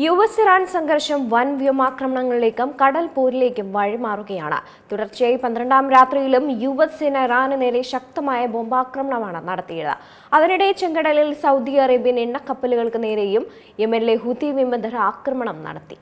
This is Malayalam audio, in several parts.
യു.എസ്.-ഇറാൻ സംഘർഷം വൻ വ്യോമാക്രമണങ്ങളിലേക്കും കടൽ പോരിലേക്കും വഴിമാറുകയാണ്. തുടർച്ചയായി 12ാം രാത്രിയിലും യു.എസ്. സേന ഇറാന് നേരെ ശക്തമായ ബോംബാക്രമണമാണ് നടത്തിയത്. അതിനിടെ ചെങ്കടലിൽ സൗദി അറേബ്യൻ എണ്ണക്കപ്പലുകൾക്ക് നേരെയും യമനിലെ ഹൂത്തി വിമതർ ആക്രമണം നടത്തി.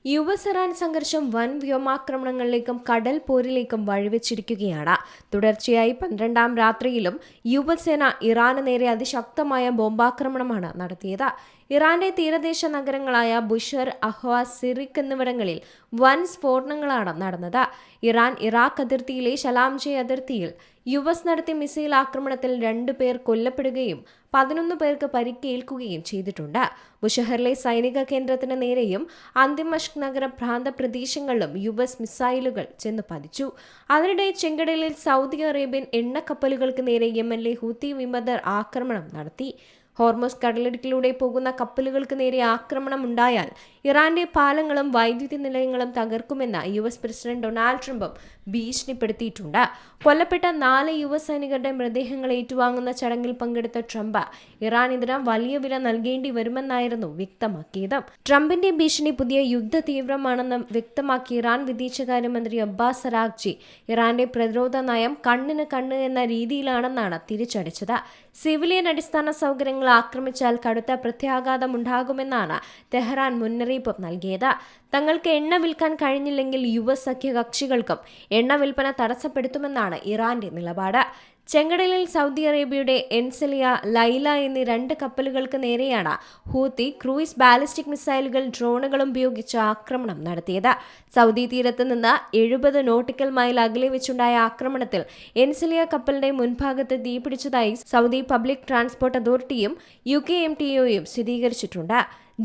യു.എസ്.-ഇറാൻ സംഘർഷം വൻ വ്യോമാക്രമണങ്ങളിലേക്കും കടൽ പോരിലേക്കും വഴിവെച്ചിരിക്കുകയാണ്. തുടർച്ചയായി 12ാം രാത്രിയിലും യു.എസ്. സേന ഇറാന് നേരെ അതിശക്തമായ ബോംബാക്രമണമാണ് നടത്തിയത്. ഇറാന്റെ തീരദേശ നഗരങ്ങളായ ബുഷർ, അഹ്വാസ്, സിറിക് എന്നിവിടങ്ങളിൽ വൻ സ്ഫോടനങ്ങളാണ് നടന്നത്. ഇറാൻ ഇറാഖ് അതിർത്തിയിലെ ശലാംജെ അതിർത്തിയിൽ യു.എസ്. നടത്തിയ മിസൈൽ ആക്രമണത്തിൽ 2 പേർ കൊല്ലപ്പെടുകയും 11 പേർക്ക് പരിക്കേൽക്കുകയും ചെയ്തിട്ടുണ്ട്. ബുഷഹറിലെ സൈനിക കേന്ദ്രത്തിന് നേരെയും അന്തിമഷ്ക് നഗര പ്രാന്ത പ്രദേശങ്ങളിലും യു.എസ്. മിസൈലുകൾ ചെന്ന് പതിച്ചു. അതിനിടെ ചെങ്കടലിൽ സൗദി അറേബ്യൻ എണ്ണക്കപ്പലുകൾക്ക് നേരെ യമനിലെ ഹൂത്തി വിമതർ ആക്രമണം നടത്തി. ഹോർമോസ് കടലിടുക്കിലൂടെ പോകുന്ന കപ്പലുകൾക്ക് നേരെ ആക്രമണം ഉണ്ടായാൽ ഇറാന്റെ പാലങ്ങളും വൈദ്യുതി നിലയങ്ങളും തകർക്കുമെന്ന് യു.എസ്. പ്രസിഡന്റ് ഡൊണാൾഡ് ട്രംപും ഭീഷണിപ്പെടുത്തിയിട്ടുണ്ട്. കൊല്ലപ്പെട്ട 4 യു.എസ്. സൈനികരുടെ മൃതദേഹങ്ങൾ ഏറ്റുവാങ്ങുന്ന ചടങ്ങിൽ പങ്കെടുത്ത ട്രംപ് ഇറാനെതിരെ വലിയ വില നൽകേണ്ടി വരുമെന്നായിരുന്നു വ്യക്തമാക്കിയത്. ട്രംപിന്റെ ഭീഷണി പുതിയ യുദ്ധ തീവ്രമാണെന്ന് വ്യക്തമാക്കി ഇറാൻ വിദേശകാര്യമന്ത്രി അബ്ബാസ് അരാഗ്ചി ഇറാന്റെ പ്രതിരോധ നയം കണ്ണിന് കണ്ണ് എന്ന രീതിയിലാണെന്നാണ് തിരിച്ചടിച്ചത്. സിവിലിയൻ അടിസ്ഥാന സൗകര്യങ്ങൾ ആക്രമിച്ചാൽ കടുത്ത പ്രത്യാഘാതമുണ്ടാകുമെന്നാണ് തെഹ്റാൻ മുന്നറിയിപ്പ് നൽകിയത്. തങ്ങൾക്ക് എണ്ണ വിൽക്കാൻ കഴിഞ്ഞില്ലെങ്കിൽ യു.എസ്. സഖ്യകക്ഷികൾക്കും എണ്ണ വിൽപ്പന തടസ്സപ്പെടുത്തുമെന്നാണ് ഇറാന്റെ നിലപാട്. ചെങ്കടലിൽ സൗദി അറേബ്യയുടെ എൻസലിയ, ലൈല എന്നീ 2 കപ്പലുകൾക്ക് നേരെയാണ് ഹൂത്തി ക്രൂയിസ് ബാലിസ്റ്റിക് മിസൈലുകൾ, ഡ്രോണുകളും ഉപയോഗിച്ച് ആക്രമണം നടത്തിയത്. സൗദി തീരത്ത് നിന്ന് 70 നോട്ടിക്കൽ മൈൽ അകലെ വെച്ചുണ്ടായ ആക്രമണത്തിൽ എൻസലിയ കപ്പലിന്റെ മുൻഭാഗത്ത് തീപിടിച്ചതായി സൗദി പബ്ലിക് ട്രാൻസ്പോർട്ട് അതോറിറ്റിയും UKMTOയും സ്ഥിരീകരിച്ചിട്ടുണ്ട്.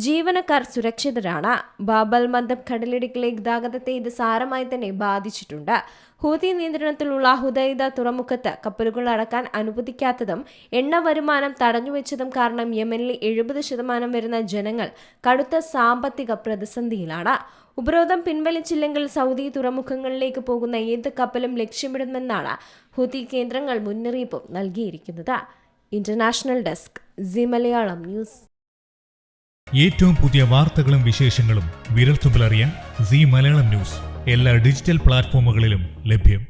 ജീവനക്കാർ സുരക്ഷിതരാണ്. ബാബൽ മന്ദബ് കടലിടുക്കിലെ ഗതാഗതത്തെ ഇത് സാരമായി തന്നെ ബാധിച്ചിട്ടുണ്ട്. ഹൂതി നിയന്ത്രണത്തിലുള്ള ഹുദൈദ തുറമുഖത്ത് കപ്പലുകൾ അടക്കാൻ അനുവദിക്കാത്തതും എണ്ണ വരുമാനം തടഞ്ഞുവെച്ചതും കാരണം യമനിലെ 70% വരുന്ന ജനങ്ങൾ കടുത്ത സാമ്പത്തിക പ്രതിസന്ധിയിലാണ്. ഉപരോധം പിൻവലിച്ചില്ലെങ്കിൽ സൗദി തുറമുഖങ്ങളിലേക്ക് പോകുന്ന ഏത് കപ്പലും ലക്ഷ്യമിടുമെന്നാണ് ഹൂതി കേന്ദ്രങ്ങൾ മുന്നറിയിപ്പും നൽകിയിരിക്കുന്നത്. International desk, Zee Malayalam news. ഏറ്റവും പുതിയ വാർത്തകളും വിശേഷങ്ങളും വിരൽത്തുമ്പിലറിയാൻ സീ മലയാളം ന്യൂസ് എല്ലാ ഡിജിറ്റൽ പ്ലാറ്റ്ഫോമുകളിലും ലഭ്യം.